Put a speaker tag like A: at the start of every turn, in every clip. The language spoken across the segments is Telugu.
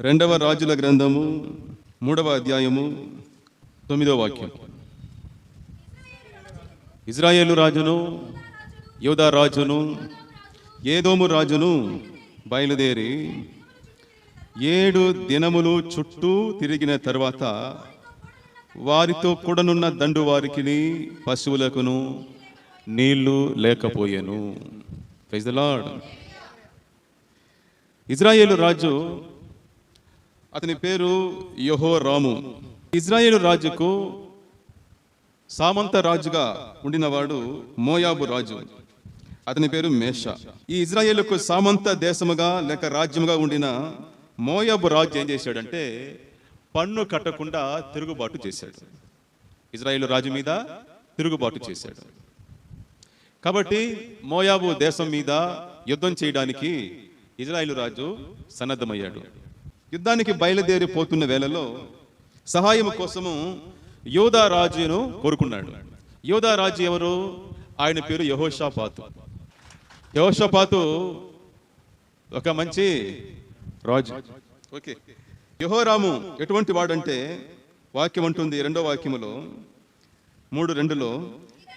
A: రెండవ రాజుల గ్రంథము 3వ అధ్యాయము 9వ వాక్యం. ఇజ్రాయేలు రాజును, యూదా రాజును, ఏదోము రాజును బయలుదేరి 7 దినములు చుట్టూ తిరిగిన తర్వాత వారితో కూడనున్న దండు వారికి పశువులకును నీళ్లు లేకపోయెను. Praise the Lord. ఇజ్రాయేలు రాజు, అతని పేరు యెహోరాము. ఇజ్రాయేలు రాజుకు సామంత రాజుగా ఉండినవాడు మోయాబు రాజు, అతని పేరు మేషా. ఈ ఇజ్రాయేలుకు సామంత దేశముగా లేక రాజ్యముగా ఉండిన మోయాబు రాజు ఏం చేశాడంటే పన్ను కట్టకుండా తిరుగుబాటు చేశాడు. ఇజ్రాయేలు రాజు మీద తిరుగుబాటు చేశాడు. కాబట్టి మోయాబు దేశం మీద యుద్ధం చేయడానికి ఇజ్రాయేలు రాజు సన్నద్ధమయ్యాడు. యుద్ధానికి బయలుదేరిపోతున్న వేళలో సహాయం కోసము యూదా రాజును కోరుకున్నాడు. యూదా రాజు ఎవరు? ఆయన పేరు యెహోషాపాతు. యెహోషాపాతు ఒక మంచి రాజు. ఓకే. యెహోరాము ఎటువంటి వాడంటే వాక్యం అంటుంది 2వ వాక్యములో 3:2లో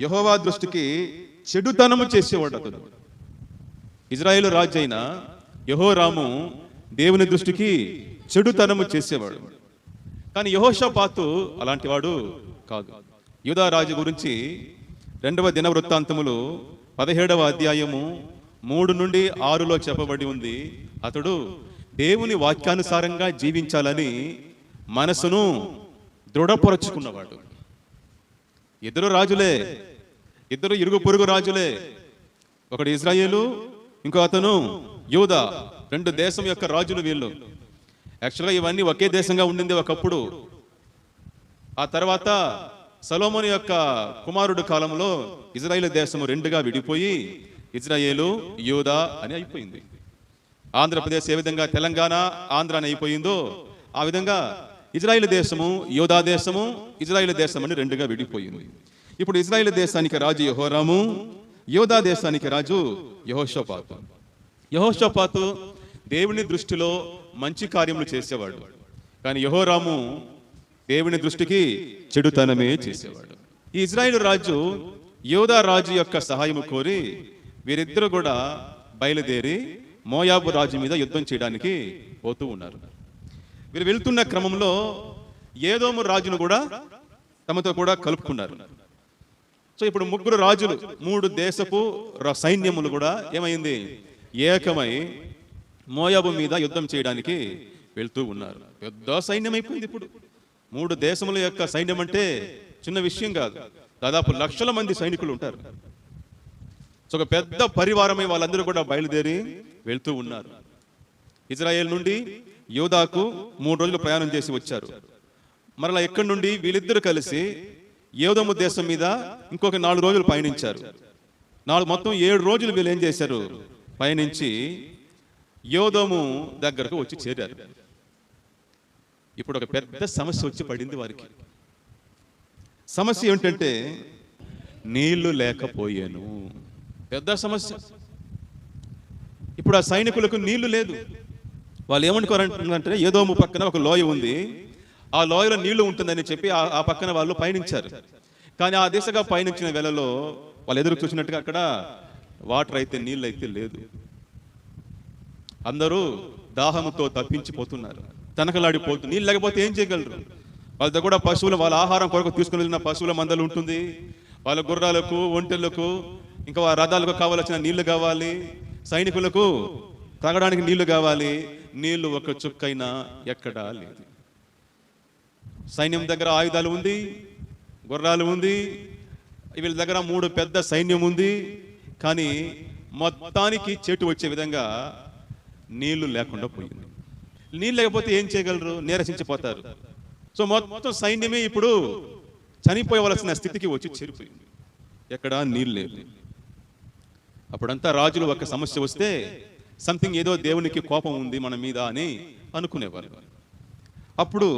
A: యెహోవా దృష్టికి చెడుతనము చేసేవాడు అతడు. ఇజ్రాయేలు రాజు అయిన యెహోరాము దేవుని దృష్టికి చెడుతనము చేసేవాడు. కానీ యెహోషాపాతు అలాంటి వాడు కాదు. యూదా రాజు గురించి 2వ దినవృత్తాంతములు 17వ అధ్యాయము 3 నుండి 6లో చెప్పబడి ఉంది. అతడు దేవుని వాక్యానుసారంగా జీవించాలని మనసును దృఢపరచుకున్నవాడు. ఇద్దరు రాజులే, ఇద్దరు ఇరుగు పొరుగు రాజులే. ఒకడు ఇజ్రాయేలు, ఇంకో అతను యూదా. 2 దేశం యొక్క రాజులు వీళ్ళు. యాక్చువల్గా ఇవన్నీ ఒకే దేశంగా ఉండింది ఒకప్పుడు. ఆ తర్వాత సొలొమోను యొక్క కుమారుడు కాలంలో ఇజ్రాయేలు దేశము 2గా విడిపోయి ఇజ్రాయేలు, యూదా అని అయిపోయింది. ఆంధ్రప్రదేశ్ ఏ విధంగా తెలంగాణ, ఆంధ్ర అని అయిపోయిందో ఆ విధంగా ఇజ్రాయేలు దేశము, యూదా దేశము, ఇజ్రాయేలు దేశం అని 2గా విడిపోయింది. ఇప్పుడు ఇజ్రాయేలు దేశానికి రాజు యెహోరాము, యూదా దేశానికి రాజు యెహోషాపాతు. యెహోషాపాతు దేవుని దృష్టిలో మంచి కార్యములు చేసేవాడు. కానీ యెహోరాము దేవుని దృష్టికి చెడుతనమే చేసేవాడు. ఈ ఇజ్రాయేలు రాజు యూదా రాజు యొక్క సహాయము కోరి వీరిద్దరూ కూడా బయలుదేరి మోయాబు రాజు మీద యుద్ధం చేయడానికి పోతూ ఉన్నారు. వీరు వెళ్తున్న క్రమంలో ఏదోము రాజును కూడా తమతో కూడా కలుపుకున్నారు. సో ఇప్పుడు 3 రాజులు, 3 దేశపు సైన్యములు కూడా ఏమైంది? ఏకమై మోయాబు మీద యుద్ధం చేయడానికి వెళ్తూ ఉన్నారు. పెద్ద సైన్యం అయిపోయింది. ఇప్పుడు 3 దేశముల యొక్క సైన్యం అంటే చిన్న విషయం కాదు. దాదాపు లక్షల మంది సైనికులు ఉంటారు. సో ఒక పెద్ద పరివారమై వాళ్ళందరూ కూడా బయలుదేరి వెళ్తూ ఉన్నారు. ఇజ్రాయేల్ నుండి యూదాకు 3 రోజులు ప్రయాణం చేసి వచ్చారు. మరలా ఎక్కడి నుండి వీళ్ళిద్దరూ కలిసి ఏదోము దేశం మీద ఇంకొక 4 రోజులు పయనించారు. మొత్తం 7 రోజులు వీళ్ళు ఏం చేశారు? పయనించి యోదోము దగ్గరకు వచ్చి చేరారు. ఇప్పుడు ఒక పెద్ద సమస్య వచ్చి పడింది వారికి. సమస్య ఏంటంటే నీళ్లు లేకపోయాను. పెద్ద సమస్య. ఇప్పుడు ఆ సైనికులకు నీళ్లు లేదు. వాళ్ళు ఏమనుకోరంటే ఏదోము పక్కన ఒక లోయ ఉంది, ఆ లోయలో నీళ్లు ఉంటుందని చెప్పి ఆ పక్కన వాళ్ళు పయనించారు. కానీ ఆ దిశగా పయనించిన వేళలో వాళ్ళు ఎదురు చూసినట్టుగా అక్కడ వాటర్ అయితే, నీళ్ళు అయితే లేదు. అందరూ దాహముతో తప్పించిపోతున్నారు, తనకలాడిపోతున్నారు. నీళ్ళు లేకపోతే ఏం చేయగలరు? వాళ్ళతో కూడా పశువులు, వాళ్ళ ఆహారం కొరకు తీసుకుని వెళ్ళిన పశువుల మందలు ఉంటుంది. వాళ్ళ గుర్రాలకు, ఒంటెలకు, ఇంకా వాళ్ళ రథాలకు కావాల్సిన నీళ్లు కావాలి. సైనికులకు తాగడానికి నీళ్లు కావాలి. నీళ్లు ఒక చుక్కైనా ఎక్కడా లేదు. సైన్యం దగ్గర ఆయుధాలు ఉంది, గుర్రాలు ఉంది, వీళ్ళ దగ్గర 3 పెద్ద సైన్యం ఉంది. కానీ మొత్తానికి చెట్టు వచ్చే విధంగా నీళ్లు లేకుండా పోయింది. నీళ్ళు లేకపోతే ఏం చేయగలరు? నీరసించిపోతారు. సో మొత్తం సైన్యమే ఇప్పుడు చనిపోయవలసిన స్థితికి వచ్చి చేరిపోయింది. ఎక్కడా నీళ్ళు లేదు. అప్పుడంతా రాజులు ఒక సమస్య వస్తే సంథింగ్, ఏదో దేవునికి కోపం ఉంది మన మీద అని అనుకునేవారు. అప్పుడు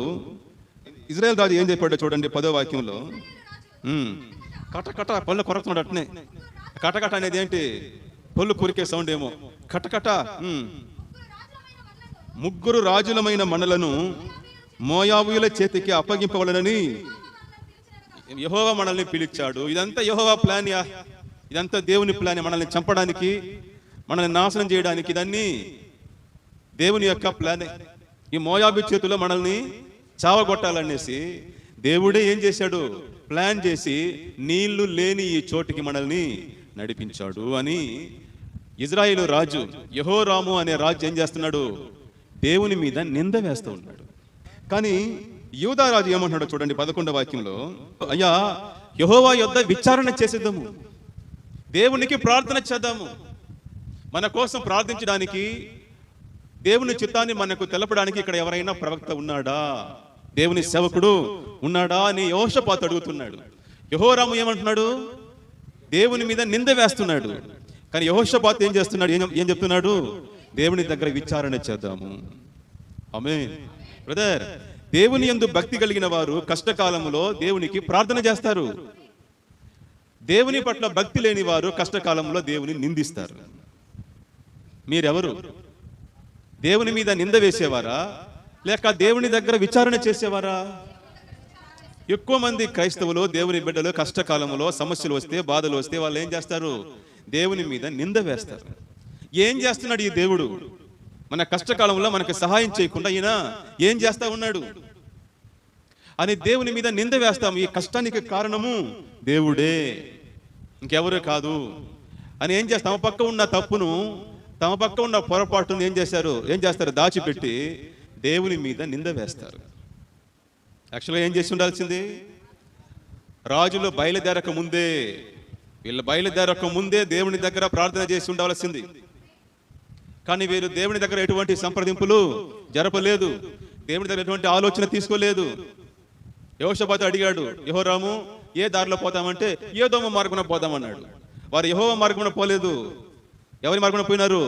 A: ఇజ్రాయెల్ రాజు ఏం చెప్పాడో చూడండి 10వ వాక్యంలో. కటకట పళ్ళు కొరకుతున్నాడు. అట్నే కటకట అనేది ఏంటి? పళ్ళు కొరికే సౌండ్ ఏమో. కటకట. ముగ్గురు రాజులమైన మనలను మోయాబీయుల చేతికి అప్పగింపవలనని యెహోవా మనల్ని పిలిచాడు. ఇదంతా యెహోవా ప్లాన్ యా, ఇదంతా దేవుని ప్లాన్. మనల్ని చంపడానికి, మనల్ని నాశనం చేయడానికి ఇదన్నీ దేవుని యొక్క ప్లానే. ఈ మోయాబీ చేతిలో మనల్ని చావగొట్టాలనేసి దేవుడే ఏం చేశాడు, ప్లాన్ చేసి నీళ్లు లేని ఈ చోటికి మనల్ని నడిపించాడు అని ఇజ్రాయేలు రాజు యెహోరాము అనే రాజు ఏం చేస్తున్నాడు, దేవుని మీద నింద వేస్తూ ఉన్నాడు. కానీ యూదా రాజు ఏమంటున్నాడు చూడండి 11వ వాక్యంలో, అయ్యా యెహోవా యొద్ద విచారణ చేసేద్దాము, దేవునికి ప్రార్థన చేద్దాము, మన కోసం ప్రార్థించడానికి, దేవుని చిత్తాన్ని మనకు తెలపడానికి ఇక్కడ ఎవరైనా ప్రవక్త ఉన్నాడా, దేవుని సేవకుడు ఉన్నాడా అని యెహోషాపాతు అడుగుతున్నాడు. యెహోరాము ఏమంటున్నాడు, దేవుని మీద నింద వేస్తున్నాడు. కానీ యెహోషాపాతు ఏం చేస్తున్నాడు, ఏం చెప్తున్నాడు, దేవుని దగ్గర విచారణ చేద్దాము. ఆమేన్ బ్రదర్. దేవుని యందు భక్తి కలిగిన వారు కష్టకాలంలో దేవునికి ప్రార్థన చేస్తారు. దేవుని పట్ల భక్తి లేని వారు కష్టకాలంలో దేవుని నిందిస్తారు. మీరెవరు, దేవుని మీద నింద వేసేవారా లేక దేవుని దగ్గర విచారణ చేసేవారా? ఎక్కువ మంది క్రైస్తవులు, దేవుని బిడ్డలు కష్టకాలంలో సమస్యలు వస్తే, బాధలు వస్తే వాళ్ళు ఏం చేస్తారు, దేవుని మీద నింద వేస్తారు. ఏం చేస్తున్నాడు ఈ దేవుడు, మన కష్టకాలంలో మనకు సహాయం చేయకుండా ఈయన ఏం చేస్తా ఉన్నాడు అని దేవుని మీద నింద వేస్తాం. ఈ కష్టానికి కారణము దేవుడే, ఇంకెవరు కాదు అని ఏం చేస్తాం, తమ పక్క ఉన్న తప్పును, తమ పక్క ఉన్న పొరపాటును ఏం చేస్తారు, దాచిపెట్టి దేవుని మీద నింద వేస్తారు. యాక్చువల్గా ఏం చేసి ఉండాల్సింది, రాజులు బయలుదేరక ముందే, వీళ్ళు బయలుదేరక ముందే దేవుని దగ్గర ప్రార్థన చేసి ఉండాల్సింది. కానీ వీరు దేవుని దగ్గర ఎటువంటి సంప్రదింపులు జరపలేదు, దేవుని దగ్గర ఎటువంటి ఆలోచన తీసుకోలేదు. యెహోషాపాతు అడిగాడు, యెహోరాము ఏ దారిలో పోతామంటే ఏదోమ మార్గమున పోదామన్నాడు. వారు యెహోవా మార్గమున పోలేదు, ఎవరి మార్గమున పోయినారు,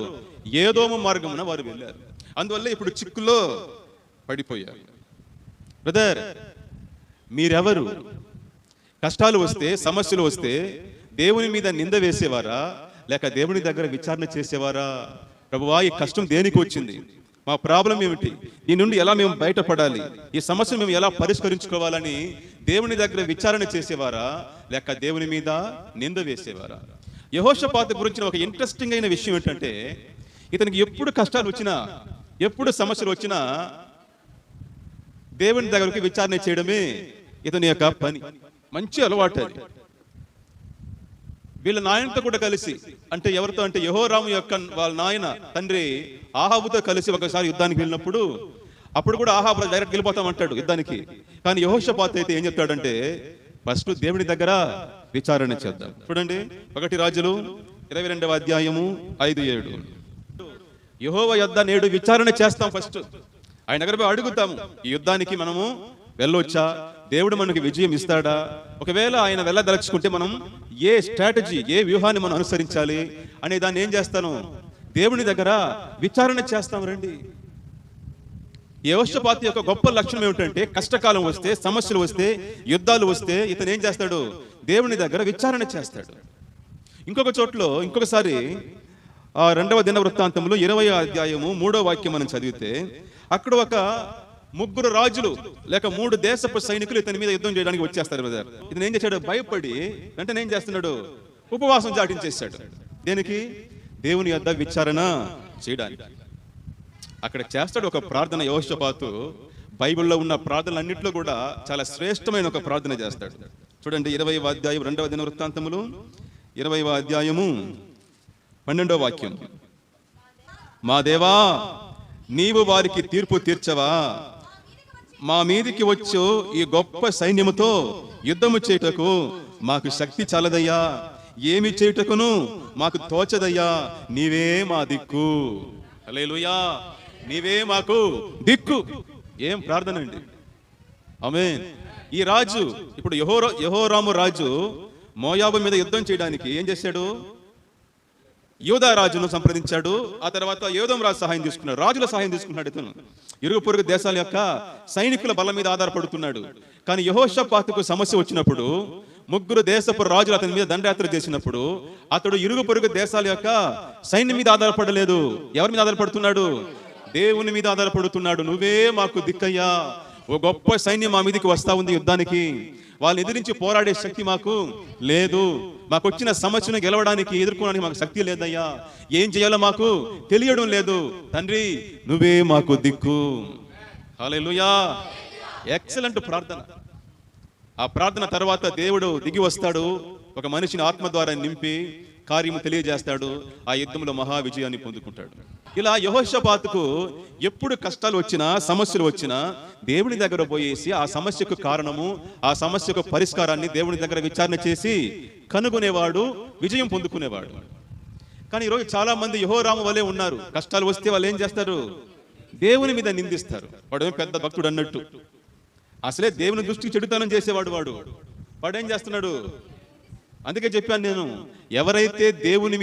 A: ఏదోమ మార్గమున వారు వెళ్ళారు. అందువల్ల ఇప్పుడు చిక్కులో పడిపోయారు. బ్రదర్, మీరెవరు? కష్టాలు వస్తే, సమస్యలు వస్తే దేవుని మీద నింద వేసేవారా లేక దేవుని దగ్గర విచారణ చేసేవారా? ప్రభువా, ఈ కష్టం దేనికి వచ్చింది, మా ప్రాబ్లం ఏమిటి, దీని నుండి ఎలా మేము బయటపడాలి, ఈ సమస్యను మేము ఎలా పరిష్కరించుకోవాలని దేవుని దగ్గర విచారణ చేసేవారా లేక దేవుని మీద నింద వేసేవారా? యెహోషాపాతు గురించిన ఒక ఇంట్రెస్టింగ్ అయిన విషయం ఏంటంటే, ఇతనికి ఎప్పుడు కష్టాలు వచ్చినా, ఎప్పుడు సమస్యలు వచ్చినా దేవుని దగ్గరికి విచారణ చేయడమే ఇతని యొక్క పని. మంచి అలవాటు అది. వీళ్ళ నాయనతో కూడా కలిసి, అంటే ఎవరితో అంటే యెహోరాము యొక్క వాళ్ళ నాయన తండ్రి ఆహాబుతో కలిసి ఒకసారి యుద్ధానికి వెళ్ళినప్పుడు, అప్పుడు కూడా ఆహాబు డైరెక్ట్ వెళ్ళిపోతామంటాడు యుద్ధానికి. కానీ యెహోషాపాతు అయితే ఏం చెప్తాడంటే, ఫస్ట్ దేవుని దగ్గర విచారణ చేద్దాం. చూడండి 1 రాజులు 22వ అధ్యాయము 5-7. యెహోవా యొద్ద నేడు విచారణ చేస్తాం. ఫస్ట్ ఆయన దగ్గర అడుగుతాము, ఈ యుద్ధానికి మనము వెళ్ళొచ్చా, దేవుడు మనకి విజయం ఇస్తాడా, ఒకవేళ ఆయన వెళ్ళదలుచుకుంటే మనం ఏ స్ట్రాటజీ, ఏ వ్యూహాన్ని మనం అనుసరించాలి అనే దాన్ని ఏం చేస్తాను, దేవుని దగ్గర విచారణ చేస్తాం. రండి. యెహోషాపాతు యొక్క గొప్ప లక్షణం ఏమిటంటే, కష్టకాలం వస్తే, సమస్యలు వస్తే, యుద్ధాలు వస్తే ఇతను ఏం చేస్తాడు, దేవుని దగ్గర విచారణ చేస్తాడు. ఇంకొక చోట్లో, ఇంకొకసారి 2వ దినవృత్తాంతంలో 20వ అధ్యాయము 3వ వాక్యం మనం చదివితే, అక్కడ ఒక 3 రాజులు లేక 3 దేశపు సైనికులు ఇతని మీద యుద్ధం చేయడానికి వచ్చేస్తారు. బ్రదర్, ఇతను ఏం చేశాడు, భయపడి వెంటనే ఏం చేస్తున్నాడు, ఉపవాసం చాటించేశాడు. దేనికి, దేవుని యొద్ద విచారణ చేయడానికి. అక్కడ చేస్తాడు ఒక ప్రార్థన. యెహోషాపాతు బైబిల్లో ఉన్న ప్రార్థనలన్నింటిలో కూడా చాలా శ్రేష్టమైన ఒక ప్రార్థన చేస్తాడు. చూడండి 20వ అధ్యాయం 2వ దినవృత్తాంతములు 20వ అధ్యాయము 12వ వాక్యం. మా దేవా, నీవు వారికి తీర్పు తీర్చవా, మా మీదికి వచ్చు ఈ గొప్ప సైన్యముతో యుద్ధము చేయుటకు మాకు శక్తి చాలదయ్యా, ఏమి చేయుటకును మాకు తోచదయ్యా, నీవే మా దిక్కు. హల్లెలూయా, నీవే మాకు దిక్కు. ఏం ప్రార్థన అండి. ఆమేన్. ఈ రాజు ఇప్పుడు యెహోరాము రాజు మోయాబు మీద యుద్ధం చేయడానికి ఏం చేశాడు, యూదా రాజును సంప్రదించాడు. ఆ తర్వాత యోదం రాజు సహాయం తీసుకున్నాడు, రాజుల సహాయం తీసుకున్నాడు. ఇతను ఇరుగు పొరుగు దేశాల యొక్క సైనికుల బలం మీద ఆధారపడుతున్నాడు. కానీ యెహోషాపాతుకు సమస్య వచ్చినప్పుడు, 3 దేశపు రాజులు అతని మీద దండయాత్ర చేసినప్పుడు, అతడు ఇరుగు పొరుగు దేశాల యొక్క సైన్యం మీద ఆధారపడలేదు. ఎవరి మీద ఆధారపడుతున్నాడు, దేవుని మీద ఆధారపడుతున్నాడు. నువ్వే మాకు దిక్కయ్యా, ఓ గొప్ప సైన్యం మా మీదకి వస్తా ఉంది యుద్ధానికి, వాళ్ళని ఎదిరించి పోరాడే శక్తి మాకు లేదు, మాకు వచ్చిన సమస్యను గెలవడానికి ఎదుర్కోవడానికి మాకు శక్తి లేదయ్యా, ఏం చేయాలో మాకు తెలియడం లేదు తండ్రి, నువ్వే మాకు దిక్కు. హల్లెలూయా. ఎక్సలెంట్ ప్రార్థన. ఆ ప్రార్థన తర్వాత దేవుడు దిగి వస్తాడు, ఒక మనిషిని ఆత్మ ద్వారా నింపి కార్యము తెలియజేస్తాడు, ఆ యుద్ధంలో మహా విజయాన్ని పొందుకుంటాడు. ఇలా యెహోషాపాతుకు ఎప్పుడు కష్టాలు వచ్చినా సమస్యలు వచ్చినా దేవుని దగ్గర పోయేసి ఆ సమస్యకు కారణము, ఆ సమస్యకు పరిష్కారాన్ని దేవుని దగ్గర విచారణ చేసి కనుగొనేవాడు, విజయం పొందుకునేవాడు. కానీ ఈరోజు చాలా మంది యెహోరాము వలె ఉన్నారు. కష్టాలు వస్తే వాళ్ళు ఏం చేస్తారు? దేవుని మీద నిందిస్తారు. వాడు పెద్ద భక్తుడు అన్నట్టు, అసలే దేవుని దృష్టికి చెడుతనం చేసేవాడు వాడేం చేస్తున్నాడు? అందుకే చెప్పాను నేను, ఎవరైతే దేవుని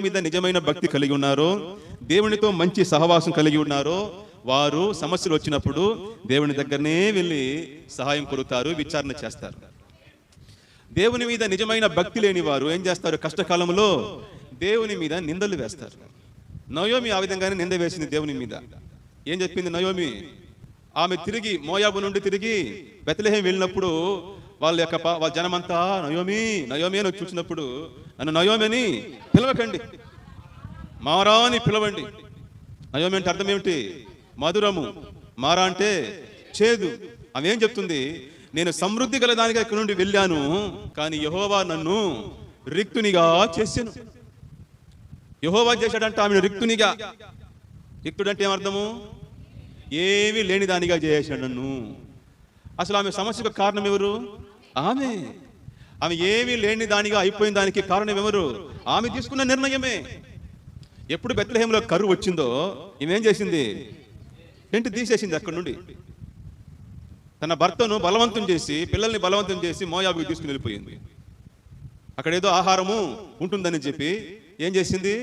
A: మీద నిజమైన భక్తి కలిగి ఉన్నారో, దేవునితో మంచి సహవాసం కలిగి ఉన్నారో, వారు సమస్యలు వచ్చినప్పుడు దేవుని దగ్గరనే వెళ్ళి సహాయం కోరుతారు, విచారణ చేస్తారు. దేవుని మీద నిజమైన భక్తి లేని వారు ఏం చేస్తారు? కష్టకాలంలో దేవుని మీద నిందలు వేస్తారు. నయోమి ఆ విధంగానే నింద వేసింది దేవుని మీద. ఏం చెప్పింది నయోమి? ఆమె తిరిగి మోయాబు నుండి తిరిగి బెత్లెహేం వెళ్ళినప్పుడు వాళ్ళ జనమంతా నయోమి నయోమి అని చూసినప్పుడు, నన్ను నయోమి అని పిలవకండి, మారా అని పిలవండి. నయోమి అంటే అర్థం ఏమిటి? మధురము. మారా అంటే చేదు. ఆమె ఏం చెప్తుంది? నేను సమృద్ధి గల దానిగా ఇక్కడ నుండి వెళ్ళాను, కానీ యెహోవా నన్ను రిక్తునిగా చేశాను. యెహోవా చేశాడంటే ఆమెను రిక్తునిగా. రిక్తుడంటే ఏమర్థము? ఏమీ లేని దానిగా చేశాడు నన్ను. అసలు ఆమె సమస్యకు కారణం ఎవరు? ఆమె ఏమీ లేని దానిగా అయిపోయిన దానికి కారణం ఎవరు? ఆమె తీసుకున్న నిర్ణయమే. ఎప్పుడు బెత్లెహేంలో కరువు వచ్చిందో ఈమెం చేసింది? టెంట్ తీసేసింది. అక్కడి నుండి తన భర్తను బలవంతం చేసి, పిల్లల్ని బలవంతం చేసి మోయాబుకి తీసుకుని వెళ్ళిపోయింది. అక్కడ ఏదో ఆహారము ఉంటుందని చెప్పి ఏం చేసింది?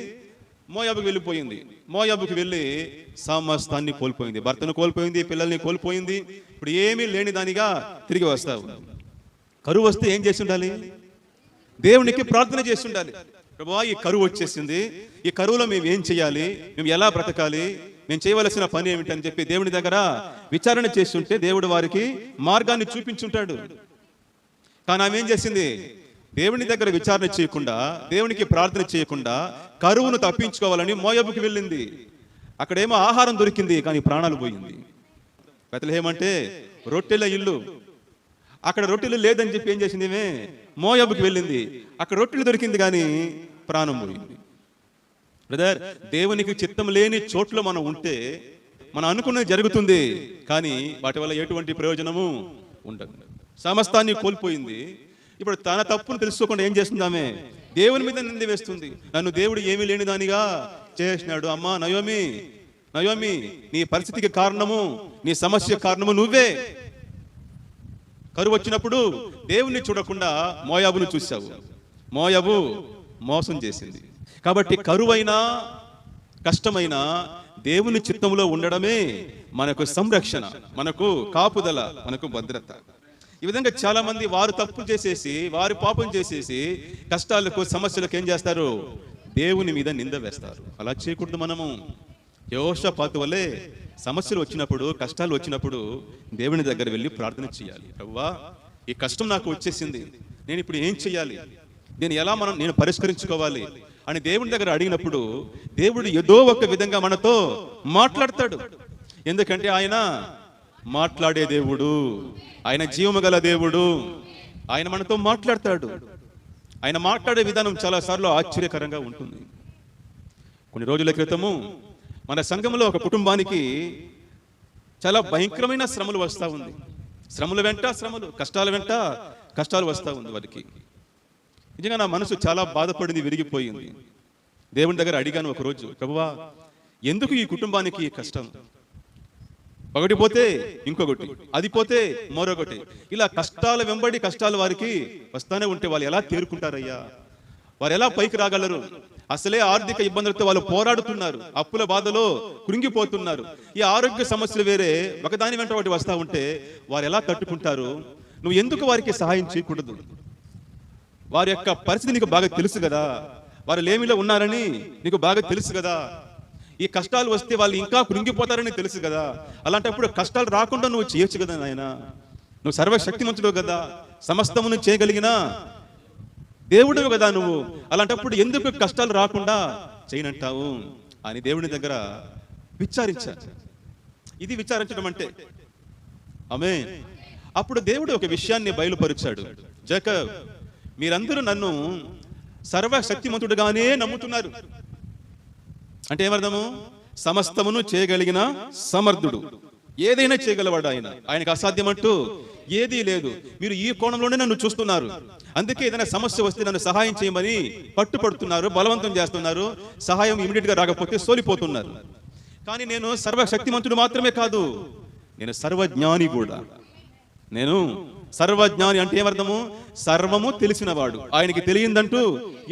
A: మోయాబుకి వెళ్ళిపోయింది. మోయాబుకి వెళ్ళి సమస్తాన్ని కోల్పోయింది. భర్తను కోల్పోయింది, పిల్లల్ని కోల్పోయింది. ఇప్పుడు ఏమీ లేని దానిగా తిరిగి వస్తావు. కరువు వస్తే ఏం చేసి ఉండాలి? దేవునికి ప్రార్థన చేసి ఉండాలి. ప్రభువా, ఈ కరువు వచ్చేసింది, ఈ కరువులో మేము ఏం చేయాలి, మేము ఎలా బ్రతకాలి, మేము చేయవలసిన పని ఏమిటి అని చెప్పి దేవుని దగ్గర విచారణ చేస్తుంటే దేవుడు వారికి మార్గాన్ని చూపించుంటాడు. కానీ ఆమె ఏం చేసింది? దేవుని దగ్గర విచారణ చేయకుండా, దేవునికి ప్రార్థన చేయకుండా కరువును తప్పించుకోవాలని మోయాబుకి వెళ్ళింది. అక్కడేమో ఆహారం దొరికింది, కానీ ప్రాణాలు పోయింది. బెత్లెహేం అంటే రొట్టెల ఇల్లు. అక్కడ రొట్టెలు లేదని చెప్పి ఏం చేసింది? మోయాబుకి వెళ్ళింది. అక్కడ రొట్టెలు దొరికింది, కానీ ప్రాణం పోయింది. బ్రదర్, దేవునికి చిత్తం లేని చోట్ల మనం ఉంటే మనం అనుకున్నది జరుగుతుంది, కానీ వాటి వల్ల ఎటువంటి ప్రయోజనము ఉండదు. సమస్తాన్ని కోల్పోయింది. ఇప్పుడు తన తప్పును తెలుసుకోకుండా ఏం చేస్తుంది? ఆమె దేవుని మీద నింద వేస్తుంది. నన్ను దేవుడు ఏమీ లేని దానిగా చేసినాడు. అమ్మా నయోమి, నయోమి, నీ పరిస్థితికి కారణము, నీ సమస్య కారణము నువ్వే. కరువు వచ్చినప్పుడు దేవుణ్ణి చూడకుండా మోయాబును చూశావు. మోయాబు మోసం చేసింది. కాబట్టి కరువైనా కష్టమైనా దేవుని చిత్తంలో ఉండడమే మనకు సంరక్షణ, మనకు కాపుదల, మనకు భద్రత. ఈ విధంగా చాలా మంది వారు తప్పు చేసేసి, వారు పాపం చేసేసి కష్టాలకు సమస్యలకు ఏం చేస్తారు? దేవుని మీద నింద వేస్తారు. అలా చేయకూడదు. మనము యెహోషాపాతు వలె సమస్యలు వచ్చినప్పుడు, కష్టాలు వచ్చినప్పుడు దేవుని దగ్గర వెళ్ళి ప్రార్థన చేయాలి. ప్రభువా, ఈ కష్టం నాకు వచ్చేసింది, నేను ఇప్పుడు ఏం చేయాలి, దీన్ని ఎలా నేను పరిష్కరించుకోవాలి అని దేవుని దగ్గర అడిగినప్పుడు దేవుడు ఏదో ఒక విధంగా మనతో మాట్లాడతాడు. ఎందుకంటే ఆయన మాట్లాడే దేవుడు, ఆయన జీవము గల దేవుడు, ఆయన మనతో మాట్లాడతాడు. ఆయన మాట్లాడే విధానం చాలా సార్లు ఆశ్చర్యకరంగా ఉంటుంది. కొన్ని రోజుల క్రితము మన సంఘంలో ఒక కుటుంబానికి చాలా భయంకరమైన శ్రమలు వస్తూ ఉంది. శ్రమల వెంట శ్రమలు, కష్టాల వెంట కష్టాలు వస్తూ ఉంది వారికి. నిజంగా నా మనసు చాలా బాధపడింది, విరిగిపోయింది. దేవుని దగ్గర అడిగాను ఒకరోజు, ప్రభువా, ఎందుకు ఈ కుటుంబానికి ఈ కష్టం? ఒకటి పోతే ఇంకొకటి, అది పోతే మరొకటి, ఇలా కష్టాల వెంబడి కష్టాలు వారికి వస్తానే ఉంటే వాళ్ళు ఎలా తేరుకుంటారయ్యా? వారు ఎలా పైకి రాగలరు? అసలే ఆర్థిక ఇబ్బందులతో వాళ్ళు పోరాడుతున్నారు, అప్పుల బాధలో కృంగిపోతున్నారు. ఈ ఆరోగ్య సమస్యలు వేరే ఒకదాని వెంట ఒకటి వస్తూ ఉంటే వారు ఎలా తట్టుకుంటారు? నువ్వు ఎందుకు వారికి సహాయం చేయకూడదు? వారి యొక్క పరిస్థితి నీకు బాగా తెలుసు కదా, వారు లేమిలో ఉన్నారని నీకు బాగా తెలుసు కదా. ఈ కష్టాలు వస్తే వాళ్ళు ఇంకా కృంగిపోతారని తెలుసు కదా. అలాంటప్పుడు కష్టాలు రాకుండా నువ్వు చేయొచ్చు కదా నాయన. నువ్వు సర్వశక్తిమంతుడు కదా, సమస్తమును చేయగలిగిన దేవుడు కదా నువ్వు. అలాంటప్పుడు ఎందుకు కష్టాలు రాకుండా చేయనంటావు అని దేవుని దగ్గర విచారించారు. ఇది విచారించడం అంటే. ఆమేన్. అప్పుడు దేవుడు ఒక విషయాన్ని బయలుపరిచాడు. జేకబ్, మీరందరూ నన్ను సర్వశక్తిమంతుడుగానే నమ్ముతున్నారు. అంటే ఏమర్థము? సమస్తమును చేయగలిగిన సమర్థుడు, ఏదైనా చేయగలవాడు ఆయన. ఆయనకు అసాధ్యమంటూ ఏదీ లేదు. మీరు ఈ కోణంలోనే నన్ను చూస్తున్నారు. అందుకే ఏదైనా సమస్య వస్తే నన్ను సహాయం చేయమని పట్టుపడుతున్నారు, బలవంతం చేస్తున్నారు. సహాయం ఇమీడియట్ గా రాకపోతే సోలిపోతున్నారు. కానీ నేను సర్వశక్తిమంతుడు మాత్రమే కాదు, నేను సర్వజ్ఞాని కూడా. నేను సర్వజ్ఞాని అంటే ఏమర్థము? సర్వము తెలిసినవాడు. ఆయనకి తెలియందంటూ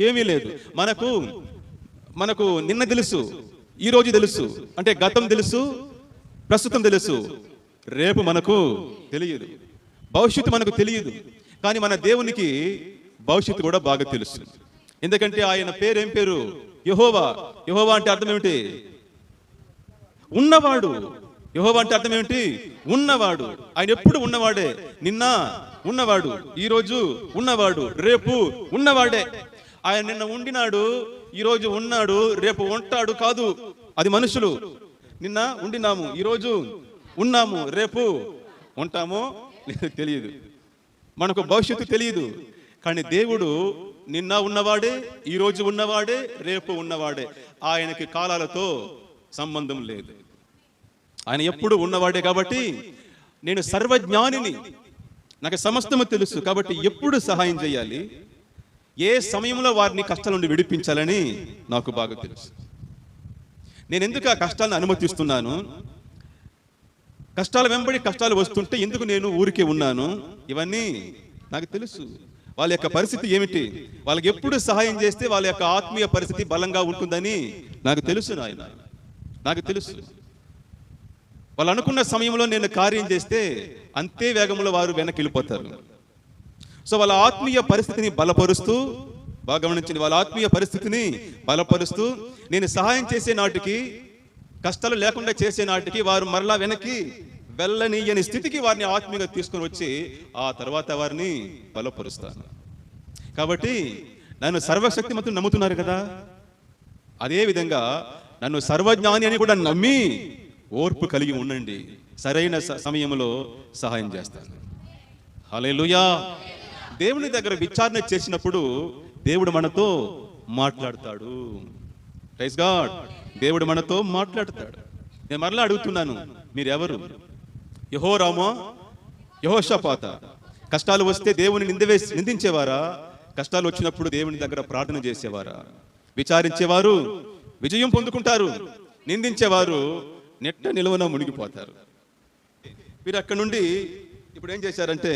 A: ఏమీ లేదు. మనకు నిన్న తెలుసు, ఈ రోజు తెలుసు. అంటే గతం తెలుసు, ప్రస్తుతం తెలుసు, రేపు మనకు తెలియదు, భవిష్యత్తు మనకు తెలియదు. కానీ మన దేవునికి భవిష్యత్తు కూడా బాగా తెలుసు. ఎందుకంటే ఆయన పేరు ఏం పేరు? యెహోవా. యెహోవా అంటే అర్థం ఏమిటి? ఉన్నవాడు. యెహోవా అంటే అర్థం ఏమిటి? ఉన్నవాడు. ఆయన ఎప్పుడు ఉన్నవాడే. నిన్న ఉన్నవాడు, ఈ రోజు ఉన్నవాడు, రేపు ఉన్నవాడే. ఆయన నిన్న ఉండినాడు, ఈ రోజు ఉన్నాడు, రేపు ఉంటాడు కాదు. అది మనుషులు. నిన్న ఉండినాము, ఈ రోజు ఉన్నాము, రేపు ఉంటామో తెలియదు. మనకు భవిష్యత్తు తెలియదు. కానీ దేవుడు నిన్న ఉన్నవాడే, ఈ రోజు ఉన్నవాడే, రేపు ఉన్నవాడే. ఆయనకి కాలాలతో సంబంధం లేదు. ఆయన ఎప్పుడు ఉన్నవాడే. కాబట్టి నేను సర్వజ్ఞానిని, నాకు సమస్తము తెలుసు. కాబట్టి ఎప్పుడు సహాయం చేయాలి, ఏ సమయంలో వారిని కష్టాల నుండి విడిపించాలని నాకు బాగా తెలుసు. నేను ఎందుకు ఆ కష్టాలను అనుమతిస్తున్నాను? కష్టాల వెంబడి కష్టాలు వస్తుంటే ఎందుకు నేను ఊరికే ఉన్నాను? ఇవన్నీ నాకు తెలుసు. వాళ్ళ యొక్క పరిస్థితి ఏమిటి, వాళ్ళకి ఎప్పుడు సహాయం చేస్తే వాళ్ళ యొక్క ఆత్మీయ పరిస్థితి బలంగా ఉంటుందని నాకు తెలుసు నాయన, నాకు తెలుసు. వాళ్ళు అనుకున్న సమయంలో నేను కార్యం చేస్తే అంతే వేగంలో వారు వెనక్కి వెళ్ళిపోతారు. సో వాళ్ళ ఆత్మీయ పరిస్థితిని బలపరుస్తూ, బాగా గమనించండి, వాళ్ళ ఆత్మీయ పరిస్థితిని బలపరుస్తూ నేను సహాయం చేసే నాటికి, కష్టాలు లేకుండా చేసే నాటికి వారు మరలా వెనక్కి వెళ్ళనీయని స్థితికి వారిని ఆత్మీయంగా తీసుకొని వచ్చి ఆ తర్వాత వారిని బలపరుస్తాను. కాబట్టి నన్ను సర్వశక్తిమంతుడు నమ్ముతున్నారు కదా, అదే విధంగా నన్ను సర్వజ్ఞాని అని కూడా నమ్మి ఓర్పు కలిగి ఉండండి. సరైన సమయంలో సహాయం చేస్తాను. హల్లెలూయా. దేవుని దగ్గర విచారణ చేసినప్పుడు దేవుడు మనతో మాట్లాడతాడు. Praise God. దేవుడు మనతో మాట్లాడతాడు. నేను మరలా అడుగుతున్నాను, మీరెవరు? యెహోరామా, యెహోషాపాత? కష్టాలు వస్తే దేవుని నిందించేవారా? కష్టాలు వచ్చినప్పుడు దేవుని దగ్గర ప్రార్థన చేసేవారా? విచారించేవారు విజయం పొందుకుంటారు, నిందించేవారు నెట్ట నిలువన మునిగిపోతారు. వీరు అక్కడి నుండి ఇప్పుడు ఏం చేశారంటే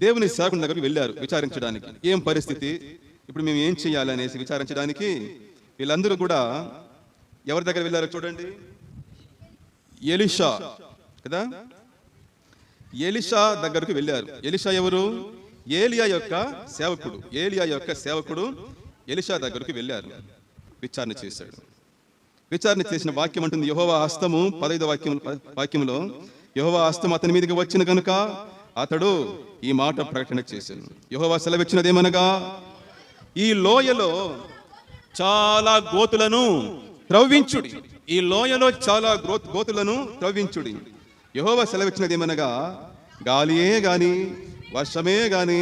A: దేవుని సేవకుని దగ్గరికి వెళ్ళారు విచారించడానికి. ఏం పరిస్థితి, ఇప్పుడు మేము ఏం చేయాలి అనేసి విచారించడానికి వీళ్ళందరూ కూడా ఎవరి దగ్గర వెళ్ళారో చూడండి. ఎలీషా కదా, ఎలీషా దగ్గరకు వెళ్ళారు. ఎలీషా ఎవరు? ఏలియా యొక్క సేవకుడు. ఏలియా యొక్క సేవకుడు ఎలీషా దగ్గరకు వెళ్ళారు. విచారణ చేశాడు. విచారణ చేసిన వాక్యం అంటుంది, యెహోవా హస్తము 15వ వాక్యంలో యెహోవా హస్తం అతని మీదకి వచ్చిన కనుక అతడు ఈ మాట ప్రకటన చేశాను. యెహోవా సెలవిచ్చినదేమనగా, ఈ లోయలో చాలా గోతులను త్రవ్వించుడి. ఈ లోయలో చాలా గోతులను త్రవ్వించుడి. యెహోవా సెలవిచ్చినదేమనగా, గాలియే గాని వర్షమే గాని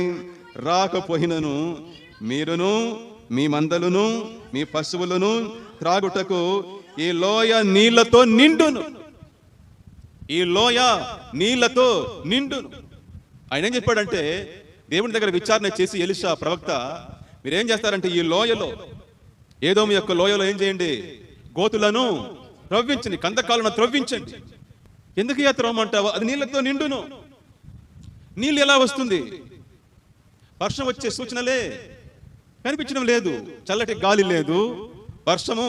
A: రాకపోయినను మీరును మీ మందలను మీ పశువులను త్రాగుటకు ఈ లోయ నీళ్లతో నిండును. ఈ లోయ నీళ్లతో నిండును. ఆయన ఏం చెప్పాడంటే, దేవుని దగ్గర విచారణ చేసి ఎలీషా ప్రవక్త, మీరేం చేస్తారంటే ఈ లోయలో, ఏదోము యొక్క లోయలో ఏం చేయండి, గోతులను త్రవ్వించండి, కందకాలను త్రవ్వించండి. ఎందుకు ఇక త్రవ్వమంటావు? అది నీళ్లతో నిండును. నీళ్ళు ఎలా వస్తుంది? వర్షం వచ్చే సూచనలే కనిపించడం లేదు, చల్లటి గాలి లేదు, వర్షము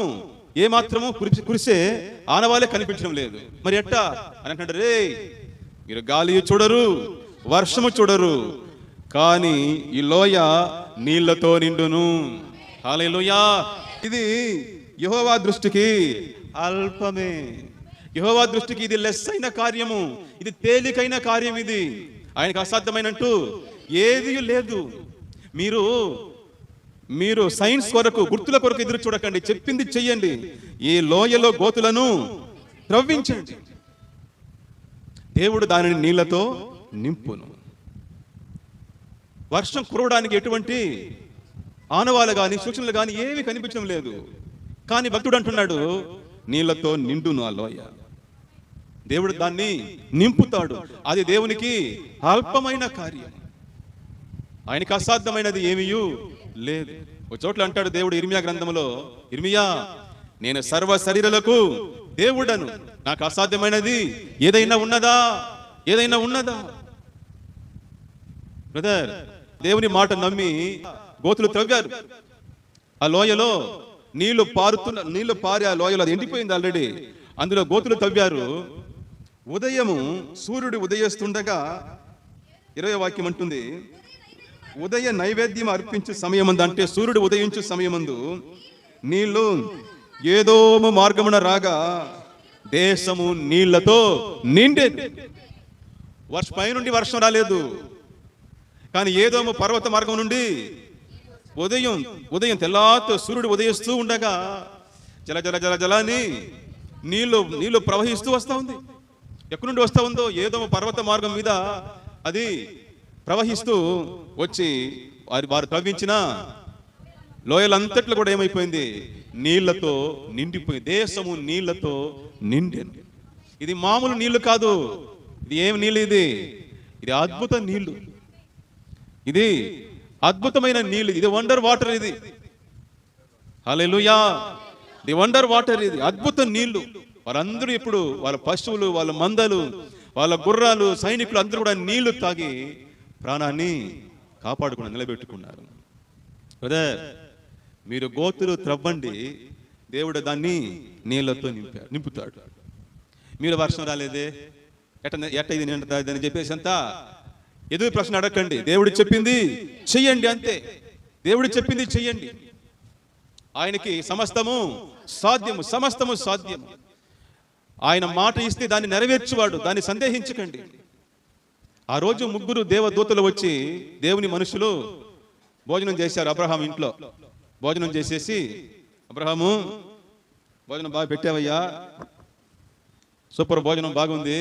A: ఏమాత్రము కురిసే ఆనవాలే కనిపించడం లేదు. మరి ఎట్టా అని అంటాడు, రే మీరు గాలి చూడరు, వర్షము చూడరు, కానీ ఈ లోయ నీళ్లతో నిండును. హల్లెలూయా. ఇది యెహోవా దృష్టికి అల్పమే. యెహోవా దృష్టికి ఇది లెస్ అయిన కార్యము, ఇది తేలికైన కార్యం, ఇది ఆయనకు అసాధ్యమైనట్టు ఏది లేదు. మీరు సైన్స్ కొరకు, గుర్తుల కొరకు ఎదురు చూడకండి, చెప్పింది చెయ్యండి. ఈ లోయలో గోతులను త్రవ్వించండి, దేవుడు దానిని నీళ్లతో నింపును. వర్షం కురవడానికి ఎటువంటి ఆనవాలు కానీ సూచనలు కానీ ఏమీ కనిపించడం లేదు. కానీ భక్తుడు అంటున్నాడు, నీళ్లతో నిండును ఆ లోయ. దేవుడు దాన్ని నింపుతాడు. అది దేవునికి అల్పమైన కార్యం, ఆయనకు అసాధ్యమైనది ఏమీ లేదు. ఒక చోట్ల అంటాడు దేవుడు ఇర్మియా గ్రంథంలో, ఇర్మియా, నేను సర్వ శరీరులకు దేవుడను, నాకు అసాధ్యమైనది ఏదైనా ఉన్నదా? ఏదైనా ఉన్నదా? బ్రదర్, దేవుని మాట నమ్మి గోతులు త్రవ్వారు. ఆ లోయలో నీళ్లు పారి ఆ లోయలో అది ఎండిపోయింది ఆల్రెడీ. అందులో గోతులు తవ్వారు. ఉదయము సూర్యుడు ఉదయిస్తుండగా 20వ వాక్యం అంటుంది, ఉదయ నైవేద్యం అర్పించు సమయమందు, అంటే సూర్యుడు ఉదయించు సమయమందు నీళ్లు ఏదోము మార్గమున రాగా దేశము నీళ్లతో నిండేది. పైనుండి వర్షం రాలేదు, కానీ ఏదోము పర్వత మార్గం నుండి ఉదయం తెల్లాతో సూర్యుడు ఉదయిస్తూ ఉండగా జల జల జల జలాన్ని నీళ్లు ప్రవహిస్తూ వస్తూ ఉంది. ఎక్కడి నుండి వస్తూ ఉందో, ఏదోము పర్వత మార్గం మీద అది ప్రవహిస్తూ వచ్చి వారు త్రవ్వించిన లోయలంతట్లో కూడా ఏమైపోయింది? నీళ్లతో నిండిపోయింది. దేశము నీళ్లతో నిండెను. ఇది మామూలు నీళ్లు కాదు. ఇది ఏం నీళ్ళు? ఇది అద్భుత నీళ్లు, ఇది అద్భుతమైన నీళ్లు, ఇది వండర్ వాటర్. ఇది హల్లెలూయా, ది వండర్ వాటర్, ఇది అద్భుత నీళ్లు. వారందరూ ఇప్పుడు వాళ్ళ పశువులు, వాళ్ళ మందలు, వాళ్ళ గుర్రాలు, సైనికులు అందరూ కూడా నీళ్లు తాగి ప్రాణాన్ని కాపాడుకుని నిలబెట్టుకున్నారు. బ్రదర్, మీరు గోతులు త్రవ్వండి, దేవుడు దాన్ని నీళ్లతో నింపుతాడు. మీరు వర్షం రాలేదే, ఎట్ట ఇది నిండుతుందని చెప్పేసి అంతా ఎదురు ప్రశ్న అడగండి. దేవుడు చెప్పింది చెయ్యండి, అంతే. దేవుడు చెప్పింది చెయ్యండి. ఆయనకి సమస్తము సాధ్యము. ఆయన మాట ఇస్తే దాన్ని నెరవేర్చువాడు, దాన్ని సందేహించకండి. ఆ రోజు 3 దేవదూతలు వచ్చి దేవుని మనుషులు భోజనం చేశారు అబ్రహాం ఇంట్లో. భోజనం చేసేసి, అబ్రహాము భోజనం బాగా పెట్టావయ్యా, సూపర్ భోజనం బాగుంది,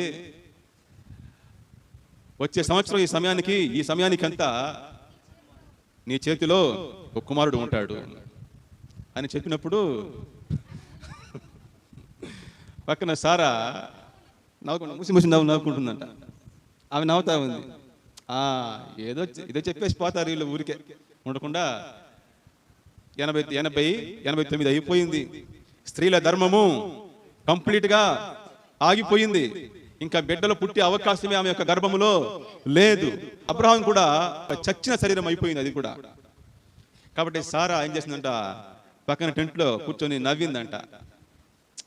A: వచ్చే సంవత్సరం ఈ సమయానికి అంతా నీ చేతిలో ఒక కుమారుడు ఉంటాడు అని చెప్పినప్పుడు పక్కన సారా ముసి నవ్వుకుంటుందంట. ఆమె నవ్వుతా ఉంది. ఏదో చెప్పేసి పోతారు వీళ్ళు, ఊరికే ఉండకుండా. 89 అయిపోయింది. స్త్రీల ధర్మము కంప్లీట్గా ఆగిపోయింది. ఇంకా బిడ్డలు పుట్టే అవకాశమే ఆమె యొక్క గర్భములో లేదు. అబ్రహాం కూడా చచ్చిన శరీరం అయిపోయింది, అది కూడా. కాబట్టి సారా ఏం చేసిందంట, పక్కన టెంట్లో కూర్చొని నవ్విందంట,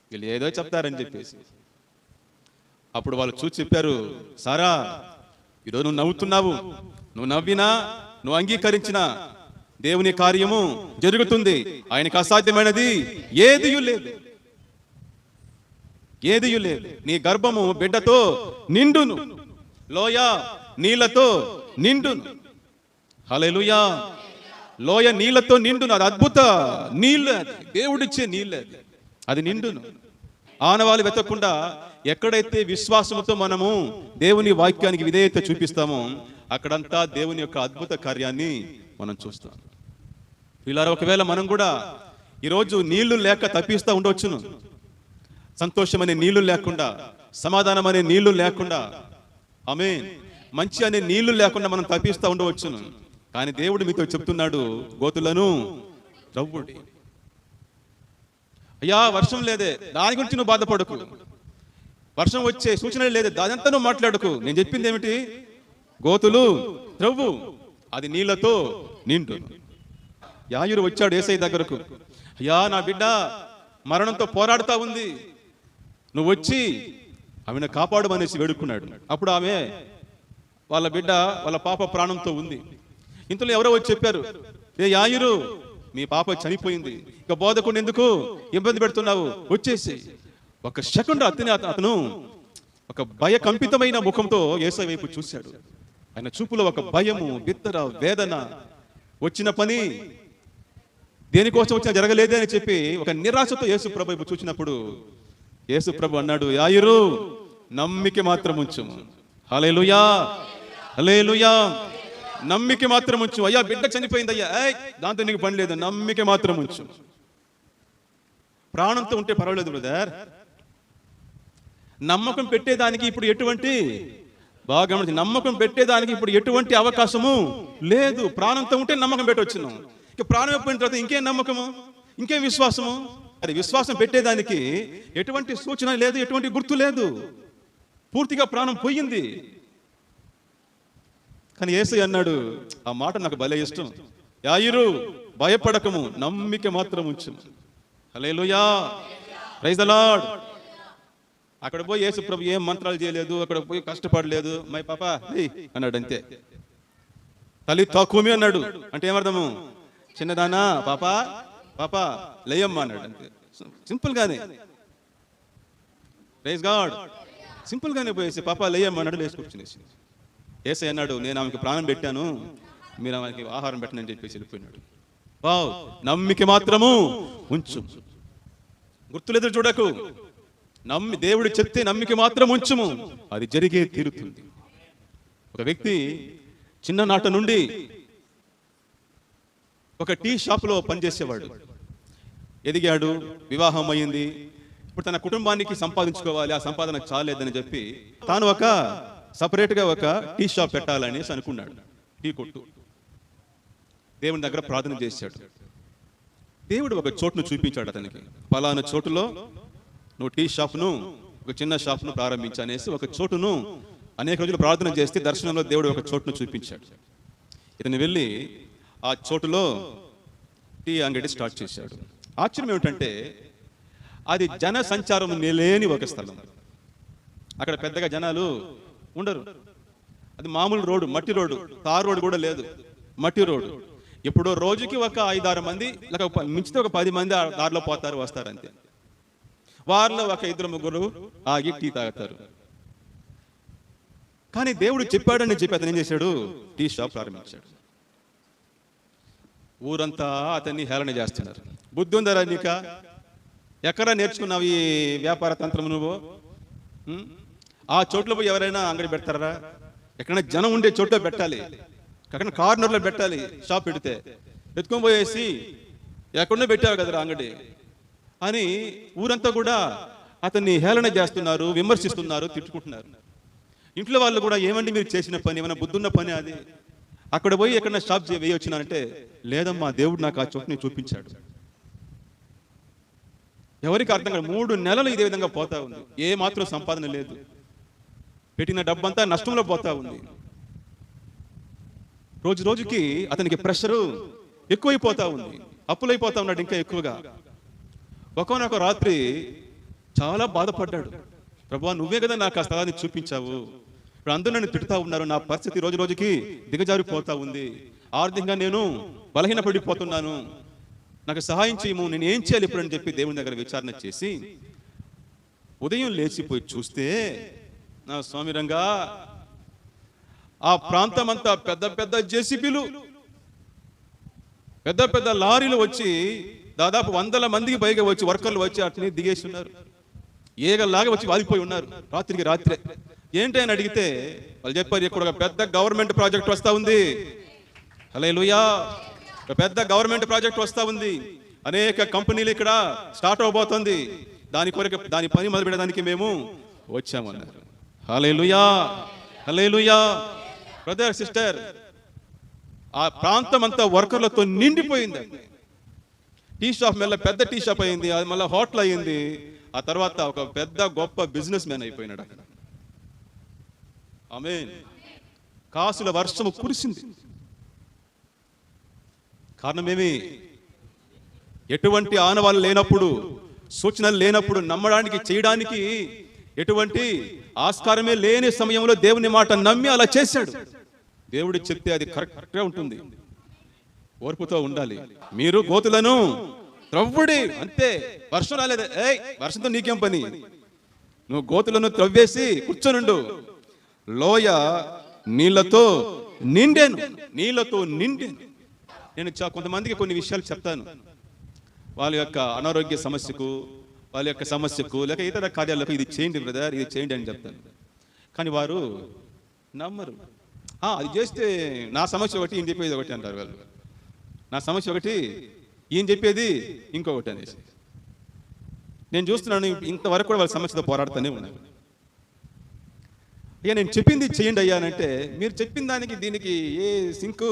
A: వీళ్ళు ఏదో చెప్తారని చెప్పేసి. అప్పుడు వాళ్ళు చూసి చెప్పారు, సారా, ఈరోజు నువ్వు నవ్వుతున్నావు, నువ్వు నవ్వినా, నువ్వు అంగీకరించిన దేవుని కార్యము జరుగుతుంది. ఆయనకు అసాధ్యమైనది ఏదియూ లేదు. నీ గర్భము బిడ్డతో నిండును, లోయ నీళ్లతో నిండును. హల్లెలూయా, లోయ నీళ్లతో నిండును. అది అద్భుత నీళ్ళు, అది దేవుడిచ్చే నీళ్ళు, అది నిండును. ఆనవాళ్ళు వెతకకుండా ఎక్కడైతే విశ్వాసంతో మనము దేవుని వాక్యానికి విధేయత చూపిస్తామో అక్కడంతా దేవుని యొక్క అద్భుత కార్యాన్ని మనం చూస్తాం. ఇలా ఒకవేళ మనం కూడా ఈరోజు నీళ్లు లేక తప్పిస్తూ ఉండవచ్చును, సంతోషం అనే నీళ్లు లేకుండా, సమాధానం అనే నీళ్లు లేకుండా, ఆమేన్, మంచి అనే నీళ్లు లేకుండా మనం తప్పిస్తూ ఉండవచ్చును. కానీ దేవుడు మీతో చెప్తున్నాడు, గోతులను త్రవ్వుడి. అయ్యా వర్షం లేదే, దాని గురించి నువ్వు బాధపడకు. వర్షం వచ్చే సూచన లేదే, దానంతా నువ్వు మాట్లాడకు. నేను చెప్పింది ఏమిటి? గోతులు త్రవ్వు, అది నీళ్లతో నిండు. యాయురు వచ్చాడు యేసయ్య దగ్గరకు. అయ్యా, నా బిడ్డ మరణంతో పోరాడుతా ఉంది, నువ్వు వచ్చి ఆమెను కాపాడమనేసి వేడుకున్నాడు. అప్పుడు ఆమె వాళ్ళ బిడ్డ, వాళ్ళ పాప ప్రాణంతో ఉంది. ఇంతలో ఎవరో వచ్చి చెప్పారు, ఏ యాయురు, మీ పాప చనిపోయింది, ఇక బోధకుడిని ఎందుకు ఇబ్బంది పెడుతున్నావు, వచ్చేసి. ఒక సెకండ్ అతను ఒక భయకంపితమైన ముఖంతో యేసయ్య వైపు చూశాడు. ఆయన చూపులో ఒక భయము, బిత్తర, వేదన. వచ్చిన పని దేనికోసం వచ్చినా జరగలేదే అని చెప్పి ఒక నిరాశతో యేసు ప్రభు వైపు చూసినప్పుడు యేసు ప్రభు అన్నాడు, యాయిరు, నమ్మిక మాత్రం ఉంచుము. హల్లెలూయా, హల్లెలూయా. నమ్మిక మాత్రం ఉంచు. అయ్యా బిడ్డ చనిపోయింది అయ్యా, దాంతో నీకు పని లేదు, నమ్మిక మాత్రం ఉంచు. ప్రాణంతో ఉంటే పర్వాలేదు బ్రదర్, నమ్మకం పెట్టేదానికి ఇప్పుడు ఎటువంటి బాగా నమ్మకం పెట్టేదానికి ఇప్పుడు ఎటువంటి అవకాశము లేదు. ప్రాణంతో ఉంటే నమ్మకం పెట్టొచ్చును, ఇక ప్రాణం అయిపోయిన తర్వాత ఇంకేం నమ్మకము, ఇంకేం విశ్వాసము? అది విశ్వాసం పెట్టేదానికి ఎటువంటి సూచన లేదు, ఎటువంటి గుర్తు లేదు, పూర్తిగా ప్రాణం పోయింది. కానీ యేసయ్య అన్నాడు, ఆ మాట నాకు భలే ఇష్టం, యాయిరు భయపడకము, నమ్మిక మాత్రం ఉంచు. హల్లెలూయా, ప్రైజ్ ది లార్డ్. అక్కడ పోయి యేసు ప్రభు ఏం మంత్రాలు చేయలేదు, అక్కడ పోయి కష్టపడలేదు. మై పాప అన్నాడు అంతే. తల్లి తక్కువమి అన్నాడు అంటే ఏమర్థము? చిన్నదానా పాప పాప లేయమ్మా అన్నాడు అంతే. సింపుల్ గానే, ప్రైజ్ గాడ్, సింపుల్ గానే పోయేసి పాప లేయమ్మా అన్నాడు, లేచి కూర్చునేసి. యేసయ్య అన్నాడు, నేను ఆమెకి ప్రాణం పెట్టాను, మీరు ఆమెకి ఆహారం పెట్టనని చెప్పేసి వెళ్ళిపోయినాడు. వావ్, నమ్మిక మాత్రము ఉంచు, గుర్తులేదు చూడకు, నమ్మి దేవుడు చెప్తే నమ్మిక మాత్రం ఉంచుము, అది జరిగే తీరుతుంది. ఒక వ్యక్తి చిన్ననాట నుండి ఒక టీ షాప్లో పనిచేసేవాడు. ఎదిగాడు, వివాహం అయ్యింది. ఇప్పుడు తన కుటుంబానికి సంపాదించుకోవాలి, ఆ సంపాదన చాలేదని చెప్పి తాను ఒక సపరేట్గా ఒక టీ షాప్ పెట్టాలనేసి అనుకున్నాడు, టీ కొట్టు. దేవుని దగ్గర ప్రార్థన చేశాడు. దేవుడు ఒక చోటును చూపించాడు అతనికి, పలానా చోటులో నువ్వు టీ షాప్ను, ఒక చిన్న షాప్ను ప్రారంభించనేసి ఒక చోటును అనేక రోజులు ప్రార్థన చేస్తే దర్శనంలో దేవుడు ఒక చోటును చూపించాడు. ఇతను వెళ్ళి ఆ చోటులో టీ అంగడి స్టార్ట్ చేశాడు. ఆశ్చర్యం ఏమిటంటే అది జన సంచారం లేని ఒక స్థలం. అక్కడ పెద్దగా జనాలు ఉండరు. అది మామూలు రోడ్డు, మట్టి రోడ్డు, తార్ రోడ్డు కూడా లేదు, మట్టి రోడ్డు. ఎప్పుడో రోజుకి ఒక 5-6 మంది, లేక మించితే ఒక 10 మంది ఆ దారిలో పోతారు వస్తారు అంతే. వారిలో ఒక 2-3 ఆగి టీ తాగుతారు. కానీ దేవుడు చెప్పాడని చెప్పి అతను ఏం చేశాడు, టీ షాప్ ప్రారంభించాడు. ఊరంతా అతన్ని హేళన చేస్తున్నారు. బుద్ధి ఉందరా నీక? ఎక్కడ నేర్చుకున్నావు ఈ వ్యాపార తంత్రం నువ్వు? ఆ చోట్ల పోయి ఎవరైనా అంగడి పెడతారా? ఎక్కడైనా జనం ఉండే చోట్ల పెట్టాలి, ఎక్కడ కార్నర్లో పెట్టాలి. షాప్ పెడితే ఎత్తుకొని పోయేసి ఎక్కడో పెట్టావు కదరా అంగడి అని ఊరంతా కూడా అతన్ని హేళన చేస్తున్నారు, విమర్శిస్తున్నారు, తిట్టుకుంటున్నారు. ఇంట్లో వాళ్ళు కూడా, ఏమండి మీరు చేసిన పని, ఏమైనా బుద్ధున్న పని అది? అక్కడ పోయి ఎక్కడన్నా షాప్ వేయొచ్చినారంటే, లేదమ్మా దేవుడు నాకు ఆ చోటుని చూపించాడు. ఎవరికి అర్థం కాదు. 3 నెలలు ఇదే విధంగా పోతా ఉంది, ఏ మాత్రం సంపాదన లేదు, పెట్టిన డబ్బంతా నష్టంలో పోతా ఉంది. రోజు రోజుకి అతనికి ప్రెషరు ఎక్కువైపోతా ఉంది, అప్పులైపోతా ఉన్నాడు ఇంకా ఎక్కువగా. ఒకనొక రాత్రి చాలా బాధపడ్డాడు. ప్రభువా, నువ్వే కదా నాకు ఆ స్థలాన్ని చూపించావు, ఇప్పుడు అందరూ నన్ను తిడుతూ ఉన్నారు, నా పరిస్థితి రోజు రోజుకి దిగజారిపోతా ఉంది, ఆర్థికంగా నేను బలహీనపడిపోతున్నాను, నాకు సహాయం చేయము, నేను ఏం చేయాలి ఇప్పుడు అని చెప్పి దేవుని దగ్గర విచారణ చేసి ఉదయం లేచిపోయి చూస్తే, నా స్వామిరంగా ఆ ప్రాంతం అంతా పెద్ద పెద్ద జేసీబీలు, పెద్ద పెద్ద లారీలు వచ్చి దాదాపు 100 మందికి పైగా వచ్చి వర్కర్లు వచ్చి అట్ని దిగేసి ఉన్నారు, ఏగల్లాగా వచ్చి వాలిపోయి ఉన్నారు రాత్రికి రాత్రే. ఏంటి అని అడిగితే వాళ్ళు చెప్పారు, ఇక్కడ ఒక పెద్ద గవర్నమెంట్ ప్రాజెక్ట్ వస్తా ఉంది. హల్లెలూయా, ఒక పెద్ద గవర్నమెంట్ ప్రాజెక్ట్ వస్తా ఉంది, అనేక కంపెనీలు ఇక్కడ స్టార్ట్ అవబోతుంది, దాని కొరకు దాని పని మొదలు పెట్టడానికి మేము వచ్చామన్నారు. హల్లెలూయా, హల్లెలూయా. బ్రదర్, సిస్టర్, ఆ ప్రాంతం అంతా వర్కర్లతో నిండిపోయింది. టీ షాప్ మళ్ళీ పెద్ద టీ షాప్ అయింది, అది మళ్ళీ హోటల్ అయింది, ఆ తర్వాత ఒక పెద్ద గొప్ప బిజినెస్ మ్యాన్ అయిపోయినాడు అక్కడ. ఆమేన్. కాసుల వర్షము కురిసింది. కారణమేమి? ఎటువంటి ఆనవాళ్ళు లేనప్పుడు, సూచనలు లేనప్పుడు, నమ్మడానికి చేయడానికి ఎటువంటి ఆస్కారమే లేని సమయంలో దేవుని మాట నమ్మి అలా చేశాడు. దేవుడు చెప్తే అది కరెక్ట్గా ఉంటుంది. ఓర్పుతో ఉండాలి. మీరు గోతులను త్రవ్వుడి, అంతే. వర్షం రాలేదు, ఏయ్ వర్షంతో నీకేం పని, నువ్వు గోతులను త్రవ్వేసి కూర్చొనుండు. లోయ నీళ్లతో నిండేను, నీళ్లతో నిండేను. నేను కొంతమందికి కొన్ని విషయాలు చెప్తాను, వాళ్ళ యొక్క అనారోగ్య సమస్యకు, వాళ్ళ యొక్క సమస్యకు, లేక ఇతర కార్యాలకు ఇది చేయండి బ్రదర్, ఇది చేయండి అని చెప్తాను. కానీ వారు నమ్మరు. అది చేస్తే నా సమస్య ఒకటి, ఈయన చెప్పేది ఒకటి అంటారు వాళ్ళు. నా సమస్య ఒకటి, ఈయన చెప్పేది ఇంకొకటి అనేసి. నేను చూస్తున్నాను ఇంతవరకు కూడా వాళ్ళ సమస్యతో పోరాడుతూనే ఉన్నారు. అయ్యా నేను చెప్పింది చేయండి అయ్యా అంటే, మీరు చెప్పిన దానికి దీనికి ఏ సింకు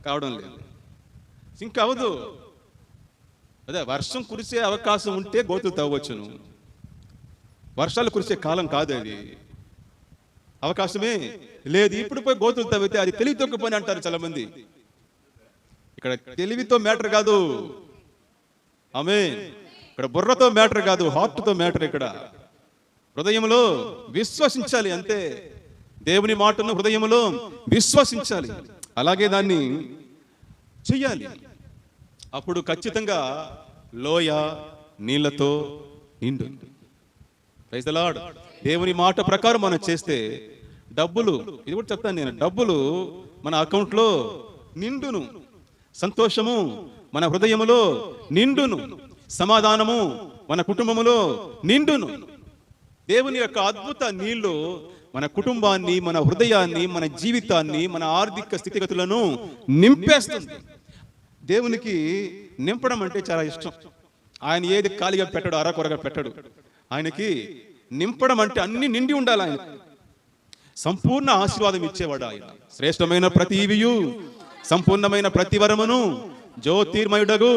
A: కావడం లేదు, సింక్ అవ్వదు. అదే వర్షం కురిసే అవకాశం ఉంటే గోతులు తవ్వచ్చును, వర్షాలు కురిసే కాలం కాదు అది, అవకాశమే లేదు. ఇప్పుడు పోయి గోతులు తవ్వితే అది తెలివి తక్కువ పని అంటారు చాలా మంది. ఇక్కడ తెలివితో మ్యాటర్ కాదు, ఆమేన్. ఇక్కడ బుర్రతో మ్యాటర్ కాదు, హార్ట్తో మ్యాటర్. ఇక్కడ హృదయంలో విశ్వసించాలి, అంతే. దేవుని మాటను హృదయంలో విశ్వసించాలి, అలాగే దాన్ని చెయ్యాలి. అప్పుడు ఖచ్చితంగా లోయ నీళ్లతో నిండు. Praise the Lord. దేవుని మాట ప్రకారం మనం చేస్తే డబ్బులు, ఇది కూడా చెప్తాను నేను, డబ్బులు మన అకౌంట్లో నిండును, సంతోషము మన హృదయములో నిండును, సమాధానము మన కుటుంబములో నిండును. దేవుని యొక్క అద్భుత నీళ్లు మన కుటుంబాన్ని, మన హృదయాన్ని, మన జీవితాన్ని, మన ఆర్థిక స్థితిగతులను నింపేస్తుంది. దేవునికి నింపడం అంటే చాలా ఇష్టం. ఆయన ఏది ఖాళీగా పెట్టడు, అరకొరగా పెట్టడు. ఆయనకి నింపడం అంటే అన్ని నిండి ఉండాలి. ఆయన సంపూర్ణ ఆశీర్వాదం ఇచ్చేవాడు. ఆయన శ్రేష్టమైన ప్రతి ఈవియు, సంపూర్ణమైన ప్రతి వరమును జ్యోతిర్మయుడగు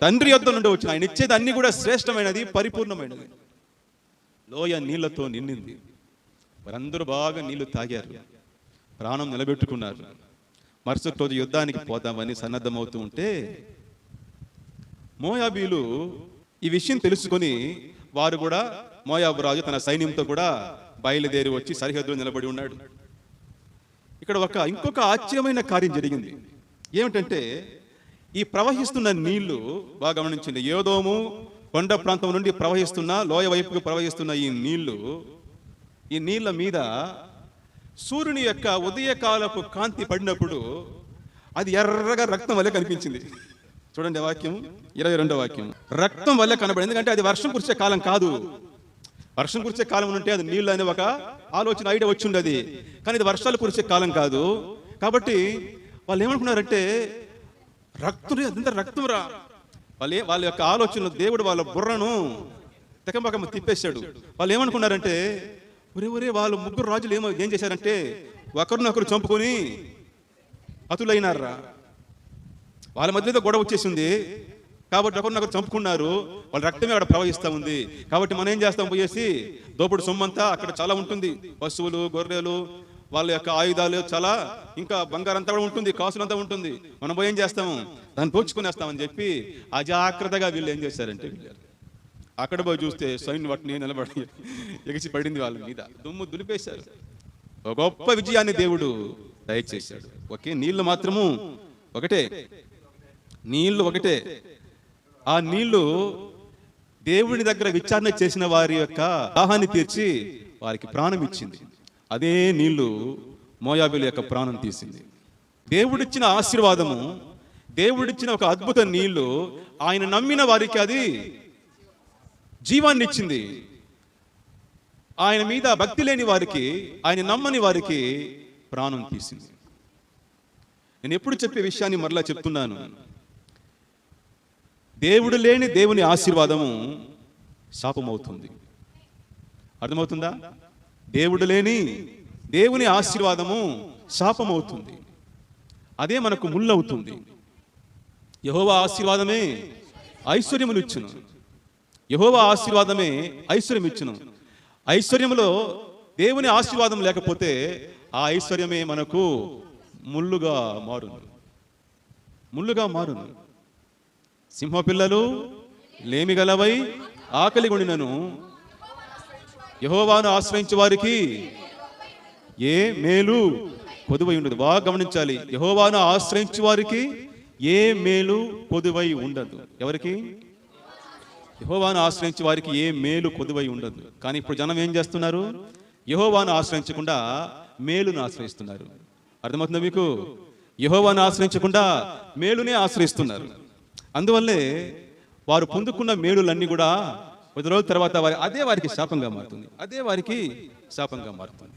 A: తండ్రి యొద్ద నుండి వచ్చిన ఆయన ఇచ్చేది అన్ని కూడా శ్రేష్టమైనది, పరిపూర్ణమైనది. లోయ నీళ్లతో నిండింది. వారందరూ బాగా నీళ్లు తాగారు, ప్రాణం నిలబెట్టుకున్నారు. మరుసటి రోజు యుద్ధానికి పోతామని సన్నద్ధమవుతూ ఉంటే మోయాబీలు ఈ విషయం తెలుసుకొని వారు కూడా, మోయాబు రాజు తన సైన్యంతో కూడా బయలుదేరి వచ్చి సరిహద్దులో నిలబడి ఉన్నాడు. ఇక్కడ ఇంకొక ఆశ్చర్యమైన కార్యం జరిగింది. ఏమిటంటే ఈ ప్రవహిస్తున్న నీళ్లు బాగా గమనించండి. ఏదోము కొండ ప్రాంతం నుండి ప్రవహిస్తున్న, లోయ వైపుకు ప్రవహిస్తున్న ఈ నీళ్ల మీద సూర్యుని యొక్క ఉదయకాలపు కాంతి పడినప్పుడు అది ఎర్రగా రక్తం వల్లే కనిపించింది. చూడండి వాక్యం, 22వ వాక్యం. రక్తం వల్లే కనబడింది. ఎందుకంటే అది వర్షం కురిసే కాలం కాదు. వర్షం కురిసే కాలం ఉంటే అది నీళ్ళు అనే ఒక ఆలోచన, ఐడియా వచ్చి ఉండదు. కానీ ఇది వర్షాలు కురిసే కాలం కాదు. కాబట్టి వాళ్ళు ఏమనుకున్నారంటే రక్తుడు, అదంతా రక్తం రా. వాళ్ళ యొక్క ఆలోచనలు, దేవుడు వాళ్ళ బుర్రను తెకంపకం తిప్పేశాడు. వాళ్ళు ఏమనుకున్నారంటే, ఒరే వాళ్ళు ముగ్గురు రాజులు ఏం చేశారంటే ఒకరినొకరు చంపుకొని హతులైనారా. వాళ్ళ మధ్యలో గొడవ వచ్చేసింది కాబట్టి ఒకరినొకరు చంపుకున్నారు. వాళ్ళ రక్తమే అక్కడ ప్రవహిస్తూ ఉంది. కాబట్టి మనం ఏం చేస్తాం, పోయేసి దోపుడు సొమ్మంతా అక్కడ చాలా ఉంటుంది, పశువులు, గొర్రెలు, వాళ్ళ యొక్క ఆయుధాలు, చాలా ఇంకా బంగారం అంతా కూడా ఉంటుంది, కాసులంతా ఉంటుంది. మనం పోయి ఏం చేస్తాము, దాన్ని దోచుకునేస్తామని చెప్పి అజాగ్రత్తగా వీళ్ళు ఏం చేశారంటే వెళ్ళారు. అక్కడ పోయి చూస్తే సైన్యం వాటిని నిలబడి ఎగిసి పడింది వాళ్ళ మీద, దుమ్ము దులిపేశారు. ఒక గొప్ప విజయాన్ని దేవుడు దయచేశాడు. ఒకే నీళ్లు మాత్రము ఒకటే, నీళ్లు ఒకటే. ఆ నీళ్లు దేవుని దగ్గర విచారణ చేసిన వారి యొక్క దాహాన్ని తీర్చి వారికి ప్రాణం ఇచ్చింది. అదే నీళ్లు మోయాబీల యొక్క ప్రాణం తీసింది. దేవుడిచ్చిన ఆశీర్వాదము, దేవుడిచ్చిన ఒక అద్భుత నీళ్లు ఆయన నమ్మిన వారికి అది జీవాన్ని ఇచ్చింది. ఆయన మీద భక్తి లేని వారికి, ఆయన నమ్మని వారికి ప్రాణం తీసింది. నేను ఎప్పుడు చెప్పే విషయాన్ని మరలా చెప్తున్నాను. దేవుడు లేని దేవుని ఆశీర్వాదము శాపమవుతుంది. అర్థమవుతుందా? దేవుడు లేని దేవుని ఆశీర్వాదము శాపమవుతుంది. అదే మనకు ముళ్ళవుతుంది. యెహోవా ఆశీర్వాదమే ఐశ్వర్యమునిచ్చును. యెహోవా ఆశీర్వాదమే ఐశ్వర్యం ఇచ్చును. ఐశ్వర్యములో దేవుని ఆశీర్వాదం లేకపోతే ఆ ఐశ్వర్యమే మనకు ముళ్ళుగా మారును, ముళ్ళుగా మారును. సింహపిల్లలు లేమిగలవై ఆకలి గొనినను యెహోవాను ఆశ్రయించే వారికి ఏ మేలు కొదువై ఉండదు. బాగా గమనించాలి. యెహోవాను ఆశ్రయించే వారికి ఏ మేలు కొదువై ఉండదు. ఎవరికి? యెహోవాను ఆశ్రయించే వారికి ఏ మేలు కొదువై ఉండదు. కానీ ఇప్పుడు జనం ఏం చేస్తున్నారు? యెహోవాను ఆశ్రయించకుండా మేలును ఆశ్రయిస్తున్నారు. అర్థమవుతుందా మీకు? యెహోవాను ఆశ్రయించకుండా మేలునే ఆశ్రయిస్తున్నారు. అందువల్లే వారు పొందుకున్న మేలులన్నీ కూడా కొద్ది రోజుల తర్వాత అదే వారికి శాపంగా మారుతుంది. అదే వారికి శాపంగా మారుతుంది.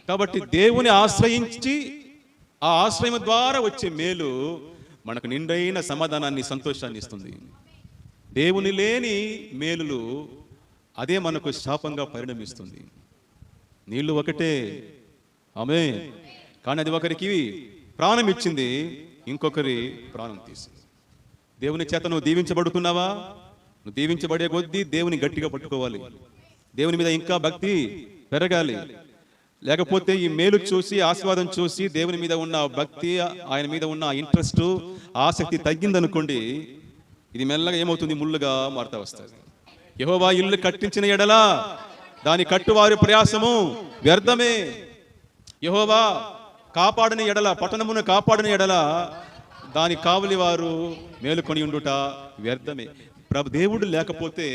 A: కాబట్టి దేవుని ఆశ్రయించి ఆ ఆశ్రయం ద్వారా వచ్చే మేలు మనకు నిండైన సమాధానాన్ని, సంతోషాన్ని ఇస్తుంది. దేవుని లేని మేలులు అదే మనకు శాపంగా పరిణమిస్తుంది. నీళ్లు ఒకటే, ఆమేన్, కానీ అది ఒకరికి ప్రాణం ఇచ్చింది, ఇంకొకరి ప్రాణం తీసింది. దేవుని చేత నువ్వు దీవించబడుతున్నావా? నువ్వు దీవించబడే కొద్దీ దేవుని గట్టిగా పట్టుకోవాలి. దేవుని మీద ఇంకా భక్తి పెరగాలి. లేకపోతే ఈ మేలు చూసి, ఆశీర్వాదం చూసి దేవుని మీద ఉన్న భక్తి, ఆయన మీద ఉన్న ఇంట్రెస్ట్, ఆసక్తి తగ్గిందనుకోండి, ఇది మెల్లగా ఏమవుతుంది? ముళ్ళుగా మారుతా వస్తుంది. యెహోవా ఇల్లు కట్టించిన ఎడల దాని కట్టువారి ప్రయాసము వ్యర్థమే. యెహోవా కాపాడని ఎడల, పట్టణమును కాపాడని ఎడల దాని కావలి వారు మేలుకొని ఉండుట వ్యర్థమే. దేవుడు లేకపోతే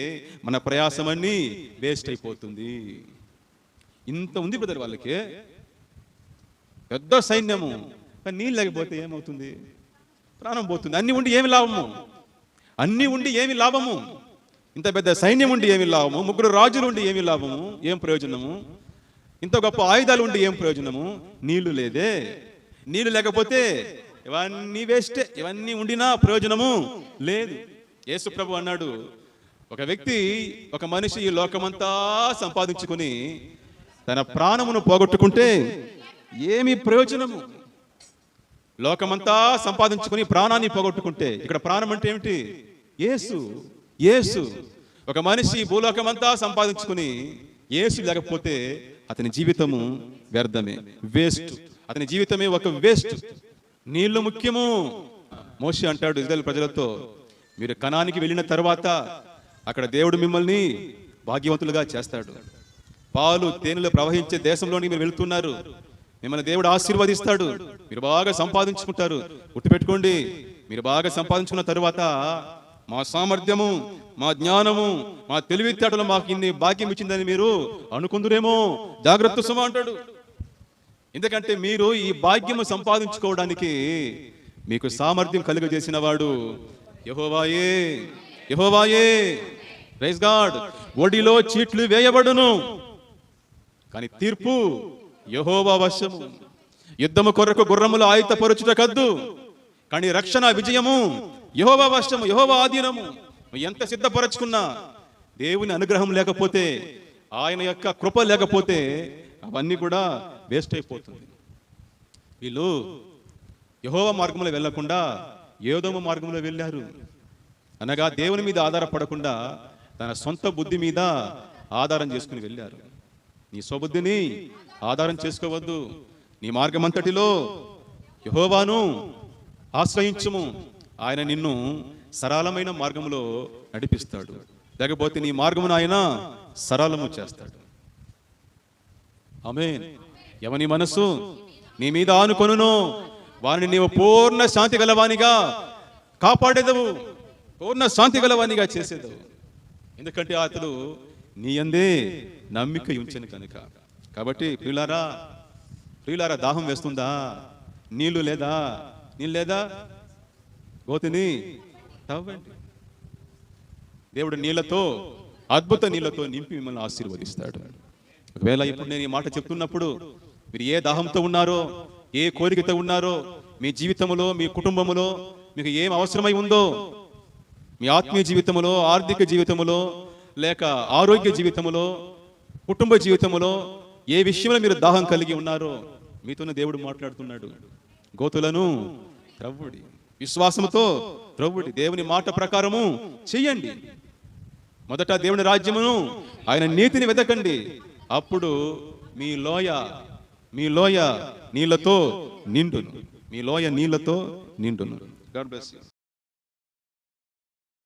A: మన ప్రయాసమన్నీ వేస్ట్ అయిపోతుంది. ఇంత ఉంది బ్రదర్, వాళ్ళకి పెద్ద సైన్యము, కానీ నీళ్ళు లేకపోతే ఏమవుతుంది? ప్రాణం పోతుంది. అన్ని ఉండి ఏమి లాభము? అన్ని ఉండి ఏమి లాభము? ఇంత పెద్ద సైన్యం ఉండి ఏమి లాభము? 3 రాజులు ఉండి ఏమి లాభము? ఏం ప్రయోజనము? ఇంత గొప్ప ఆయుధాలు ఉండి ఏం ప్రయోజనము? నీళ్లు లేదే. నీళ్లు లేకపోతే ఇవన్నీ వేస్టే. ఇవన్నీ ఉండినా ప్రయోజనము లేదు. యేసు ప్రభు అన్నాడు, ఒక వ్యక్తి, ఒక మనిషి ఈ లోకమంతా సంపాదించుకుని తన ప్రాణమును పోగొట్టుకుంటే ఏమి ప్రయోజనము? లోకమంతా సంపాదించుకుని ప్రాణాన్ని పోగొట్టుకుంటే, ఇక్కడ ప్రాణం అంటే ఏమిటి? యేసు. యేసు. ఒక మనిషి భూలోకమంతా సంపాదించుకుని యేసు లేకపోతే అతని జీవితము వ్యర్థమే, వేస్ట్. అతని జీవితమే ఒక వేస్ట్. నీళ్లు ముఖ్యము. మోషే అంటాడు ఇశ్రాయేలు ప్రజలతో, మీరు కనానికి వెళ్ళిన తర్వాత అక్కడ దేవుడు మిమ్మల్ని భాగ్యవంతులుగా చేస్తాడు. పాలు తేనెలు ప్రవహించే దేశంలోనికి మీరు వెళ్తున్నారు. మిమ్మల్ని దేవుడు ఆశీర్వదిస్తాడు. మీరు బాగా సంపాదించుకుంటారు. గుర్తుపెట్టుకోండి, మీరు బాగా సంపాదించుకున్న తరువాత మా సామర్థ్యము, మా జ్ఞానము, మా తెలివితేటలు మాకు ఇన్ని భాగ్యం ఇచ్చిందని మీరు అనుకుందురేమో. జాగ్రత్త సుమ అంటాడు. ఎందుకంటే మీరు ఈ భాగ్యము సంపాదించుకోవడానికి మీకు సామర్థ్యం కలుగజేసిన వాడు యెహోవాయే. యెహోవాయే. Praise God. ఒడిలో చీట్లు వేయబడును, కానీ తీర్పు యెహోవా వశము. యుద్ధము కొరకు గుర్రములు ఆయుధపరచుట కద్దు, కానీ రక్షణ, విజయము యెహోవా వశము, యెహోవా ఆధీనము. ఎంత సిద్ధపరచుకున్నా దేవుని అనుగ్రహం లేకపోతే, ఆయన యొక్క కృప లేకపోతే అవన్నీ కూడా వేస్ట్ అయిపోతుంది. వీళ్ళు యెహోవా మార్గంలో వెళ్లకుండా ఏదోమ మార్గంలో వెళ్ళారు. అనగా దేవుని మీద ఆధారపడకుండా తన సొంత బుద్ధి మీద ఆధారం చేసుకుని వెళ్ళారు. నీ స్వబుద్ధిని ఆధారం చేసుకోవద్దు. నీ మార్గమంతటిలో యెహోవాను ఆశ్రయించుము. ఆయన నిన్ను సరళమైన మార్గంలో నడిపిస్తాడు. లేకపోతే నీ మార్గమును ఆయన సరళము చేస్తాడు. ఆమేన్. ఎవని మనసు నీ మీద ఆనుకొనునో వారిని నీవు పూర్ణ శాంతి గలవానిగా కాపాడేదవు, పూర్ణ శాంతి గలవానిగా చేసేదవు. ఎందుకంటే అతడు నీ యందే నమ్మిక ఉంచెను కనుక. కాబట్టి ప్రియులారా, ప్రియులారా, దాహం వేస్తుందా? నీళ్లు లేదా? నీళ్ళు లేదా? గోతిని తవ్వండి. దేవుడు నీళ్లతో, అద్భుత నీళ్లతో నింపి మిమ్మల్ని ఆశీర్వదిస్తాడు. ఒకవేళ ఇప్పుడు నేను ఈ మాట చెప్తున్నప్పుడు మీరు ఏ దాహంతో ఉన్నారో, ఏ కోరికతో ఉన్నారో, మీ జీవితంలో, మీ కుటుంబంలో మీకు ఏం అవసరమై ఉందో, మీ ఆత్మీయ జీవితంలో, ఆర్థిక జీవితంలో, లేక ఆరోగ్య జీవితంలో, కుటుంబ జీవితంలో ఏ విషయంలో మీరు దాహం కలిగి ఉన్నారో మీతోనే దేవుడు మాట్లాడుతున్నాడు. గోతులను త్రవ్వుడి, విశ్వాసంతో త్రవ్వుడి, దేవుని మాట ప్రకారము చెయ్యండి. మొదట దేవుని రాజ్యమును, ఆయన నీతిని వెతకండి. అప్పుడు మీ లోయ నీళ్లతో నిండును. మీ లోయ నీళ్లతో నిండును. God bless you.